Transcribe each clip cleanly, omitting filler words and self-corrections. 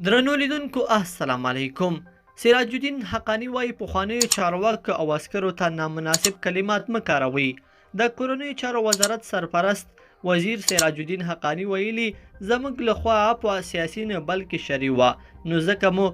درنو لیدونکو السلام علیکم. سراج الدین حقانی وایي پخوانیو چارواکو او عسکرو ته نامناسب کلمات مه کاروئ. د کورنیو چارو وزارت سرپرست وزیر سراج الدین حقانی ویلي زموږ لخوا عفوه سیاسي نه بلکې شرعي وه، نو ځکه مو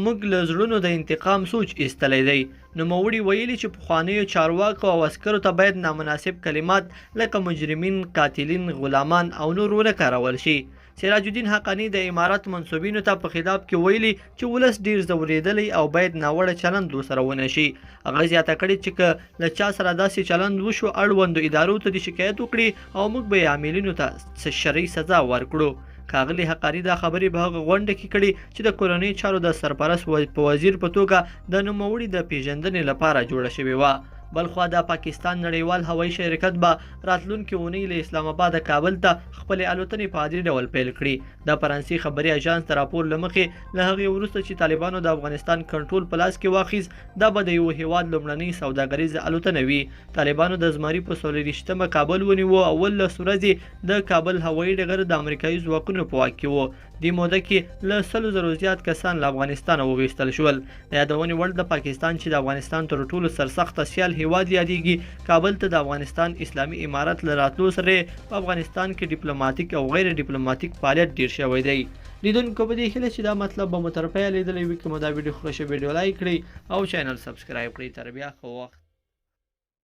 موږ له زړونو د انتقام سوچ ایستلی دی. نوموړي ویلي چې پخوانیو چارواکو او عسکرو ته باید نامناسب کلمات لکه مجرمین، قاتلین، غلامان او نور ونه کارول شي. سراج الدین حقانی د امارت منصوبینو ته په خطاب کې ویلي چې ولس ډیر ځورېدلی او باید ناوړه چلند ورسره ونه شي. هغه زیاته کړې چې که له چا سره داسې چلند وشو اړوندو ادارو ته دې شکایت وکړي او موږ به یې عاملینو ته شرعي سزا ورکړو. ښاغلي حقانی دا خبرې په هغه غونډه کې کړي چې د کورنۍ چارو د سرپرست په وزیر په توګه د نوموړي د پیژندنې لپاره جوړه شوې وه. بلخوا د پاکستان نړیوال هوایي شرکت به راتلونکې اونۍ له اسلام آباد کابل ته خپلې الوتنې په عادي ډول پیل کړي. د فرانسې خبري اژانس د راپور له مخې له هغې وروسته چې طالبانو د افغانستان کنټرول په لاس کې واخیست، دا به د یو هیواد لومړنۍ سوداګریزه الوتنه وي. طالبانو د زمري په 24 کابل ونیو او 18 ورځې د کابل هوایي ډګر د امریکایي ځواکونو په واک کې و. دې موده کې له 100,000 زیات کسان له افغانستانه وویستل شول. د یادونې وړ د پاکستان چې د افغانستان تر ټولو سرسخته سیال هیواد یادیږي، کابل ته د افغانستان اسلامي امارت له راتلو سره په افغانستان کې ډیپلوماټیک او غیر ډیپلوماټیک فعالیت ډیر شوی دی. لیدونکو په دې هیله چې دا مطلب به مو تر پایه لیدلی وي. که مو دا ویډیو خوښه ویډیو لایک کړئ او چینل سبسکرایب کړئ. تر بیا ښه وخت.